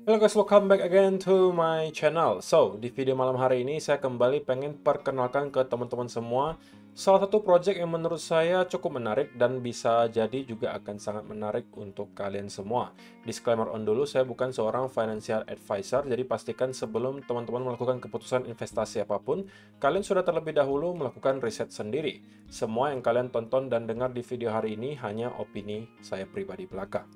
Halo guys, welcome back again to my channel. So, di video malam hari ini saya kembali pengen perkenalkan ke teman-teman semua salah satu project yang menurut saya cukup menarik dan bisa jadi juga akan sangat menarik untuk kalian semua. Disclaimer on dulu, saya bukan seorang financial advisor, jadi pastikan sebelum teman-teman melakukan keputusan investasi apapun, kalian sudah terlebih dahulu melakukan riset sendiri. Semua yang kalian tonton dan dengar di video hari ini hanya opini saya pribadi belaka.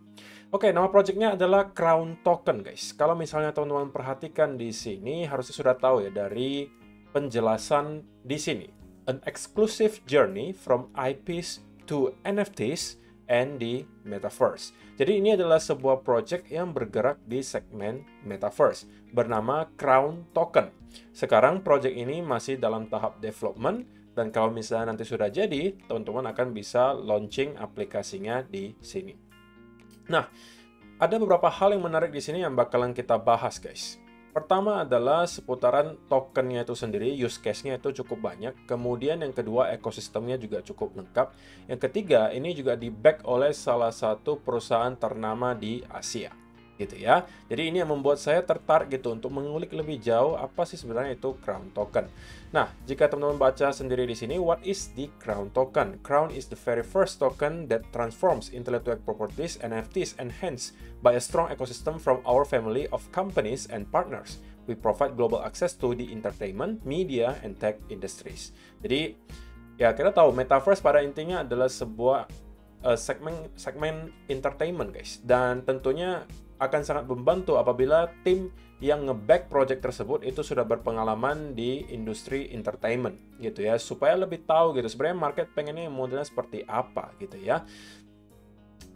Oke, nama projectnya adalah Crown Token, guys. Kalau misalnya teman-teman perhatikan di sini, harusnya sudah tahu ya dari penjelasan di sini. An exclusive journey from IPs to NFTs and the Metaverse. Jadi ini adalah sebuah project yang bergerak di segmen Metaverse, bernama Crown Token. Sekarang project ini masih dalam tahap development, dan kalau misalnya nanti sudah jadi, teman-teman akan bisa launching aplikasinya di sini. Nah, ada beberapa hal yang menarik di sini yang bakalan kita bahas, guys. Pertama adalah seputaran tokennya itu sendiri, use case-nya itu cukup banyak. Kemudian yang kedua, ekosistemnya juga cukup lengkap. Yang ketiga, ini juga di-back oleh salah satu perusahaan ternama di Asia. Gitu ya. Jadi ini yang membuat saya tertarik gitu untuk mengulik lebih jauh apa sih sebenarnya itu Crown Token. Nah, jika teman-teman baca sendiri di sini, what is the Crown Token? Crown is the very first token that transforms intellectual properties, NFTs, enhanced by a strong ecosystem from our family of companies and partners. We provide global access to the entertainment, media, and tech industries. Jadi, ya kita tahu Metaverse pada intinya adalah sebuah segmen entertainment, guys. Dan tentunya akan sangat membantu apabila tim yang nge-back project tersebut itu sudah berpengalaman di industri entertainment gitu ya, supaya lebih tahu gitu sebenarnya market pengennya modelnya seperti apa gitu ya.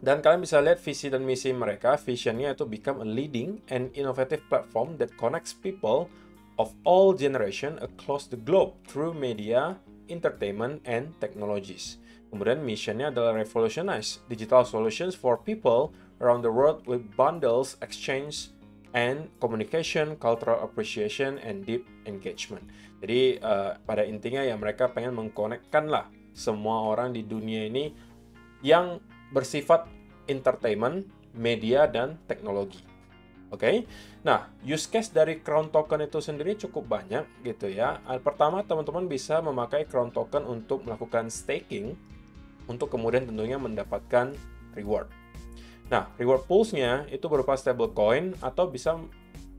Dan kalian bisa lihat visi dan misi mereka. Visionnya itu become a leading and innovative platform that connects people of all generation across the globe through media, entertainment, and technologies. Kemudian missionnya adalah revolutionize digital solutions for people around the world with bundles, exchange, and communication, cultural appreciation, and deep engagement. Jadi pada intinya ya mereka pengen mengkonekkan lah semua orang di dunia ini yang bersifat entertainment, media, dan teknologi. Oke, nah use case dari Crown Token itu sendiri cukup banyak gitu ya. Pertama, teman-teman bisa memakai Crown Token untuk melakukan staking, untuk kemudian tentunya mendapatkan reward. Nah, reward pools-nya itu berupa stablecoin atau bisa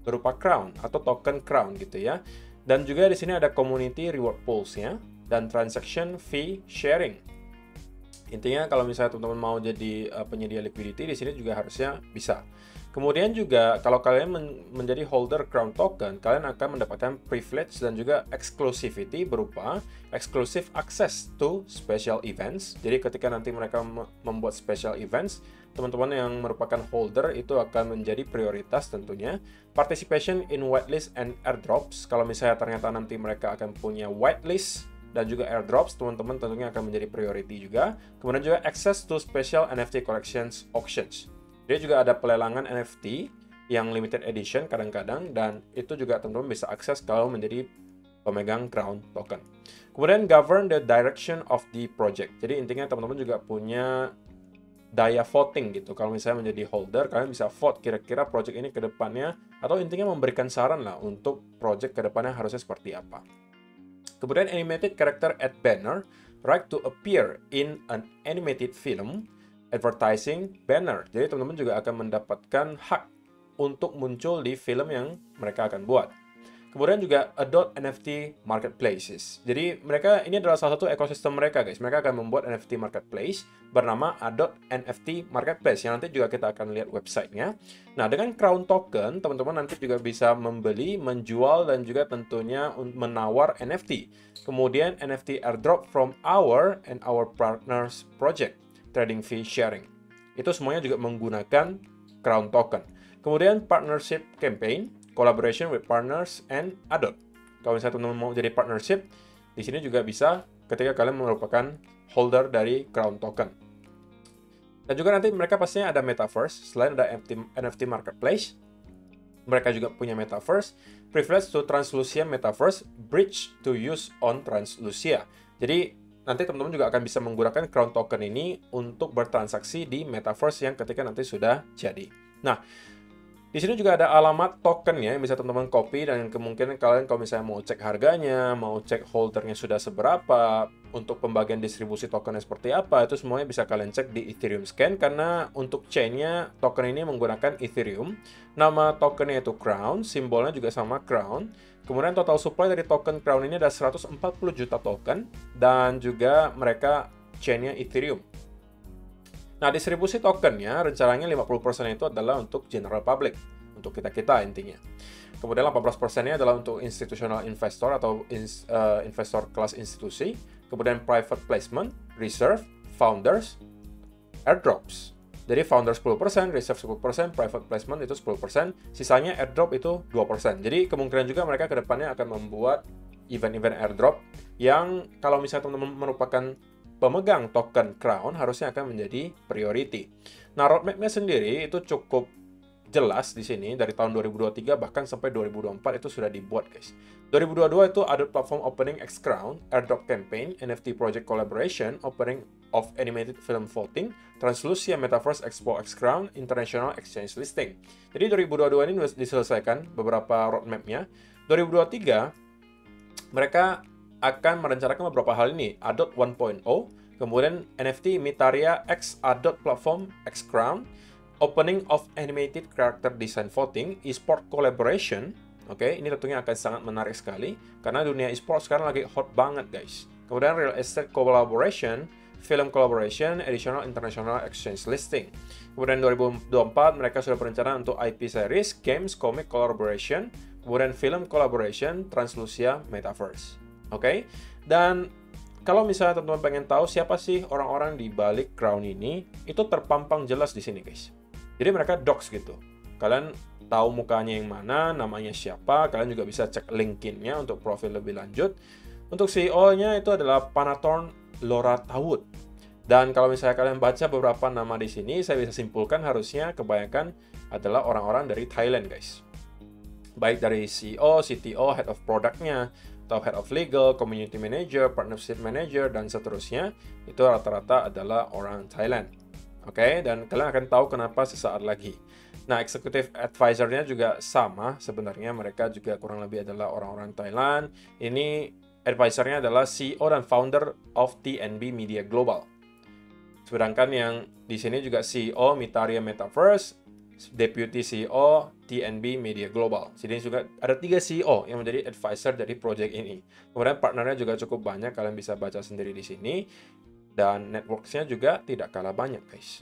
berupa crown atau token crown gitu ya. Dan juga di sini ada community reward pools-nya dan transaction fee sharing. Intinya kalau misalnya teman-teman mau jadi penyedia liquidity di sini juga harusnya bisa. Kemudian juga kalau kalian menjadi holder Crown Token, kalian akan mendapatkan privilege dan juga exclusivity berupa exclusive access to special events. Jadi ketika nanti mereka membuat special events, teman-teman yang merupakan holder itu akan menjadi prioritas tentunya. Participation in whitelist and airdrops. Kalau misalnya ternyata nanti mereka akan punya whitelist dan juga airdrops, teman-teman tentunya akan menjadi priority juga. Kemudian juga access to special NFT collections auctions. Dia juga ada pelelangan NFT yang limited edition kadang-kadang, dan itu juga teman-teman bisa akses kalau menjadi pemegang Crown Token. Kemudian govern the direction of the project. Jadi intinya teman-teman juga punya daya voting gitu. Kalau misalnya menjadi holder, kalian bisa vote kira-kira project ini ke depannya, atau intinya memberikan saran lah untuk project ke depannya harusnya seperti apa. Kemudian animated character ad banner, right to appear in an animated film, advertising banner. Jadi teman-teman juga akan mendapatkan hak untuk muncul di film yang mereka akan buat. Kemudian juga Adult NFT Marketplaces. Jadi mereka ini adalah salah satu ekosistem mereka, guys. Mereka akan membuat NFT Marketplace bernama Adult NFT Marketplace, yang nanti juga kita akan lihat websitenya. Nah, dengan Crown Token, teman-teman nanti juga bisa membeli, menjual, dan juga tentunya menawar NFT. Kemudian NFT airdrop from our and our partners project, trading fee sharing. Itu semuanya juga menggunakan Crown Token. Kemudian partnership campaign, collaboration with partners and adult. Kalau misalnya teman-teman mau jadi partnership, di sini juga bisa ketika kalian merupakan holder dari Crown Token. Dan juga nanti mereka pastinya ada Metaverse. Selain ada NFT Marketplace, mereka juga punya Metaverse. Privilege to Translucia Metaverse, Bridge to use on Translucia. Jadi nanti teman-teman juga akan bisa menggunakan Crown Token ini untuk bertransaksi di Metaverse yang ketika nanti sudah jadi. Nah, Di sini juga ada alamat tokennya yang bisa teman-teman copy, dan kemungkinan kalian kalau misalnya mau cek harganya, mau cek holdernya sudah seberapa, untuk pembagian distribusi tokennya seperti apa, itu semuanya bisa kalian cek di Ethereum Scan, karena untuk chainnya token ini menggunakan Ethereum. Nama tokennya itu Crown, simbolnya juga sama Crown. Kemudian total supply dari token Crown ini ada 140 juta token, dan juga mereka chainnya Ethereum. Nah, distribusi tokennya rencananya 50% itu adalah untuk general public, untuk kita-kita intinya. Kemudian 18%-nya adalah untuk institutional investor atau investor kelas institusi. Kemudian private placement, reserve, founders, airdrops. Jadi founders 10%, reserve 10%, private placement itu 10%, sisanya airdrop itu 2%. Jadi kemungkinan juga mereka ke depannya akan membuat event-event airdrop yang kalau misalnya teman-teman merupakan pemegang token Crown harusnya akan menjadi priority. Nah, roadmap-nya sendiri itu cukup jelas di sini dari tahun 2023 bahkan sampai 2024 itu sudah dibuat, guys. 2022 itu ada platform opening X Crown, airdrop campaign, NFT project collaboration, opening of animated film voting, Translucia Metaverse Expo X Crown, International Exchange Listing. Jadi 2022 ini diselesaikan beberapa roadmap-nya. 2023 mereka akan merencanakan beberapa hal ini, Adot 1.0, kemudian NFT Mitaria X Adot Platform X Crown, opening of animated character design voting, e-sport collaboration. Oke, ini tentunya akan sangat menarik sekali karena dunia e-sport sekarang lagi hot banget, guys. Kemudian real estate collaboration, film collaboration, additional international exchange listing. Kemudian 2024 mereka sudah berencana untuk IP series, games, comic collaboration, kemudian film collaboration, Translucia Metaverse. Oke, dan kalau misalnya teman-teman pengen tahu siapa sih orang-orang di balik Crown ini, itu terpampang jelas di sini, guys. Jadi mereka docs gitu. Kalian tahu mukanya yang mana, namanya siapa, kalian juga bisa cek LinkedIn-nya untuk profil lebih lanjut. Untuk CEO-nya itu adalah Panathorn Loratawut. Dan kalau misalnya kalian baca beberapa nama di sini, saya bisa simpulkan harusnya kebanyakan adalah orang-orang dari Thailand, guys. Baik dari CEO, CTO, Head of Product-nya, atau Head of Legal, Community Manager, Partnership Manager, dan seterusnya, itu rata-rata adalah orang Thailand. Oke, dan kalian akan tahu kenapa sesaat lagi. Nah, Executive Advisor-nya juga sama, sebenarnya mereka juga kurang lebih adalah orang-orang Thailand. Ini advisor-nya adalah CEO dan founder of TNB Media Global. Sedangkan yang di sini juga CEO Mitaria Metaverse, Deputy CEO TNB Media Global. Jadi juga ada 3 CEO yang menjadi advisor dari project ini. Kemudian partnernya juga cukup banyak, kalian bisa baca sendiri di sini. Dan networks-nya juga tidak kalah banyak, guys.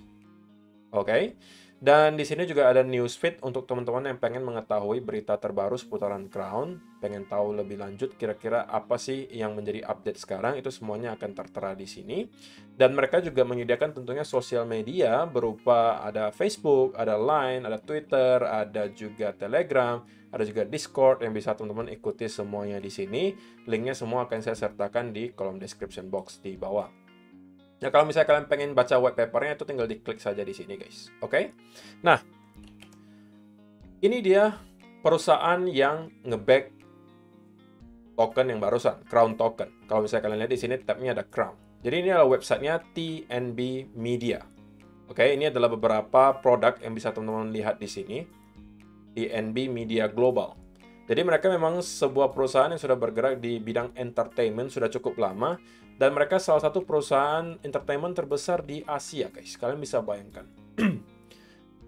Oke. Dan di sini juga ada newsfeed untuk teman-teman yang pengen mengetahui berita terbaru seputaran Crown, pengen tahu lebih lanjut kira-kira apa sih yang menjadi update sekarang, itu semuanya akan tertera di sini. Dan mereka juga menyediakan tentunya sosial media berupa ada Facebook, ada Line, ada Twitter, ada juga Telegram, ada juga Discord yang bisa teman-teman ikuti semuanya di sini. Linknya semua akan saya sertakan di kolom description box di bawah. Nah, kalau misalnya kalian pengen baca white paper-nya, itu tinggal diklik saja di sini, guys. Oke? Nah, ini dia perusahaan yang nge-back token yang barusan, Crown Token. Kalau misalnya kalian lihat di sini, tab-nya ada Crown. Jadi ini adalah websitenya TNB Media. Oke, ini adalah beberapa produk yang bisa teman-teman lihat di sini. TNB Media Global. Jadi mereka memang sebuah perusahaan yang sudah bergerak di bidang entertainment sudah cukup lama, dan mereka salah satu perusahaan entertainment terbesar di Asia, guys. Kalian bisa bayangkan.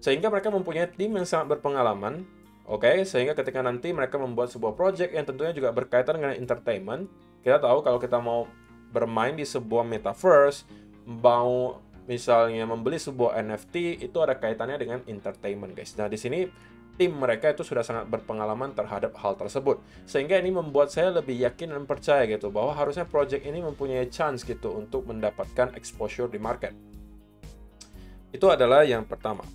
Sehingga mereka mempunyai tim yang sangat berpengalaman, oke? Sehingga ketika nanti mereka membuat sebuah project yang tentunya juga berkaitan dengan entertainment, kita tahu kalau kita mau bermain di sebuah metaverse, mau misalnya membeli sebuah NFT, itu ada kaitannya dengan entertainment, guys. Nah, di sini tim mereka itu sudah sangat berpengalaman terhadap hal tersebut. Sehingga ini membuat saya lebih yakin dan percaya gitu bahwa harusnya project ini mempunyai chance gitu untuk mendapatkan exposure di market. Itu adalah yang pertama.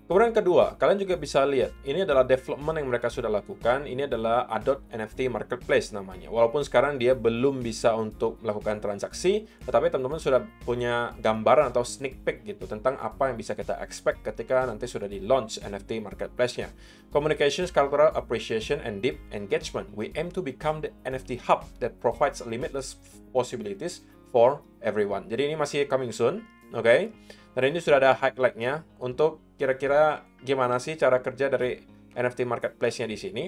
Kemudian kedua, kalian juga bisa lihat, ini adalah development yang mereka sudah lakukan. Ini adalah Adot NFT Marketplace namanya. Walaupun sekarang dia belum bisa untuk melakukan transaksi, tetapi teman-teman sudah punya gambaran atau sneak peek gitu tentang apa yang bisa kita expect ketika nanti sudah di launch NFT Marketplace-nya. Communications, cultural appreciation, and deep engagement. We aim to become the NFT hub that provides limitless possibilities for everyone. Jadi ini masih coming soon. Oke. Dan ini sudah ada highlight-nya untuk kira-kira gimana sih cara kerja dari NFT marketplace-nya di sini.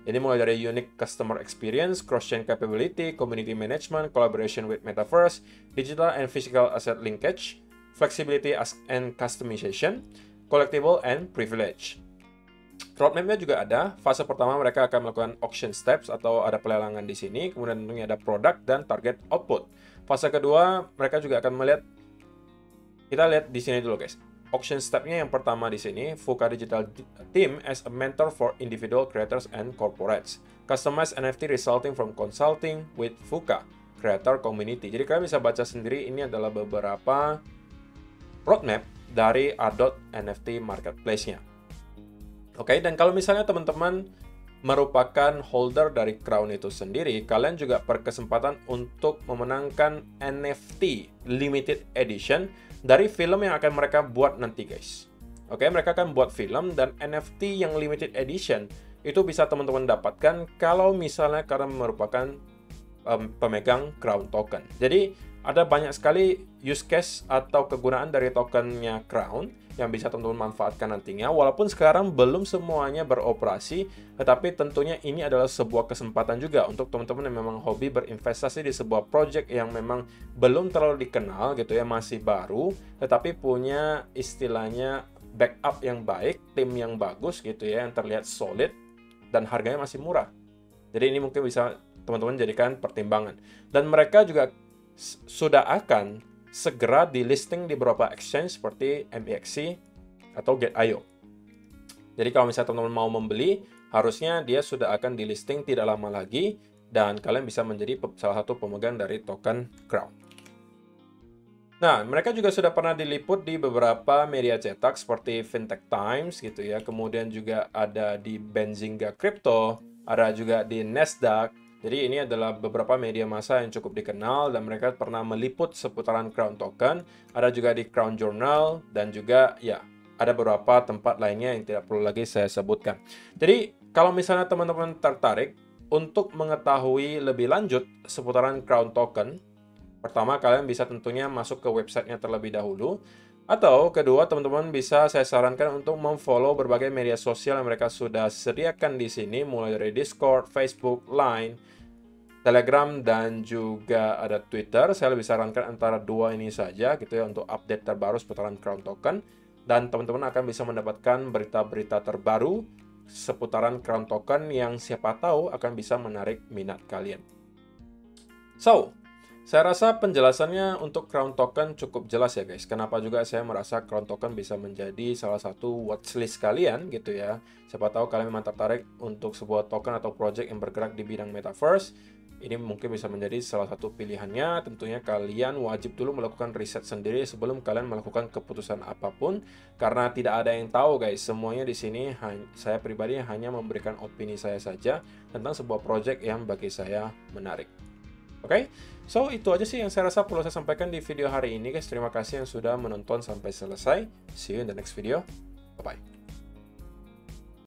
Jadi mulai dari unique customer experience, cross-chain capability, community management, collaboration with metaverse, digital and physical asset linkage, flexibility and customization, collectible and privilege. Roadmap-nya juga ada. Fase pertama mereka akan melakukan auction steps atau ada pelelangan di sini. Kemudian tentunya ada product dan target output. Fase kedua mereka juga akan melihat. Kita lihat di sini dulu guys. Auction step-nya yang pertama di sini, VUCA Digital Team as a mentor for individual creators and corporates. Customized NFT resulting from consulting with VUCA Creator Community. Jadi kalian bisa baca sendiri, ini adalah beberapa roadmap dari Ardot NFT Marketplace-nya. Oke, dan kalau misalnya teman-teman merupakan holder dari Crown itu sendiri, kalian juga berkesempatan untuk memenangkan NFT Limited Edition dari film yang akan mereka buat nanti guys. Oke, mereka akan buat film dan NFT yang limited edition itu bisa teman-teman dapatkan kalau misalnya kalian merupakan pemegang Crown token. Jadi ada banyak sekali use case atau kegunaan dari tokennya Crown yang bisa teman-teman manfaatkan nantinya. Walaupun sekarang belum semuanya beroperasi, tetapi tentunya ini adalah sebuah kesempatan juga untuk teman-teman yang memang hobi berinvestasi di sebuah project yang memang belum terlalu dikenal gitu ya, masih baru, tetapi punya istilahnya backup yang baik, tim yang bagus gitu ya, yang terlihat solid, dan harganya masih murah. Jadi ini mungkin bisa teman-teman jadikan pertimbangan. Dan mereka juga sudah akan segera di listing di beberapa exchange seperti MEXC atau Get.io. Jadi kalau misalnya teman-teman mau membeli, harusnya dia sudah akan di listing tidak lama lagi dan kalian bisa menjadi salah satu pemegang dari token Crown. Nah, mereka juga sudah pernah diliput di beberapa media cetak seperti Fintech Times gitu ya. Kemudian juga ada di Benzinga Crypto, ada juga di Nasdaq. Jadi ini adalah beberapa media massa yang cukup dikenal dan mereka pernah meliput seputaran Crown Token. Ada juga di Crown Journal dan juga ya ada beberapa tempat lainnya yang tidak perlu lagi saya sebutkan. Jadi kalau misalnya teman-teman tertarik untuk mengetahui lebih lanjut seputaran Crown Token, pertama kalian bisa tentunya masuk ke websitenya terlebih dahulu. Atau kedua, teman-teman bisa saya sarankan untuk memfollow berbagai media sosial yang mereka sudah sediakan di sini, mulai dari Discord, Facebook, Line, Telegram, dan juga ada Twitter. Saya lebih sarankan antara dua ini saja gitu ya untuk update terbaru seputaran Crown Token. Dan teman-teman akan bisa mendapatkan berita-berita terbaru seputaran Crown Token yang siapa tahu akan bisa menarik minat kalian. So, saya rasa penjelasannya untuk Crown Token cukup jelas ya guys. Kenapa juga saya merasa Crown Token bisa menjadi salah satu watchlist kalian gitu ya. Siapa tahu kalian memang tertarik untuk sebuah token atau project yang bergerak di bidang metaverse. Ini mungkin bisa menjadi salah satu pilihannya. Tentunya kalian wajib dulu melakukan riset sendiri sebelum kalian melakukan keputusan apapun. Karena tidak ada yang tahu guys. Semuanya di sini saya pribadi hanya memberikan opini saya saja tentang sebuah project yang bagi saya menarik. Oke, so itu aja sih yang saya rasa perlu saya sampaikan di video hari ini guys. Terima kasih yang sudah menonton sampai selesai. See you in the next video. Bye-bye.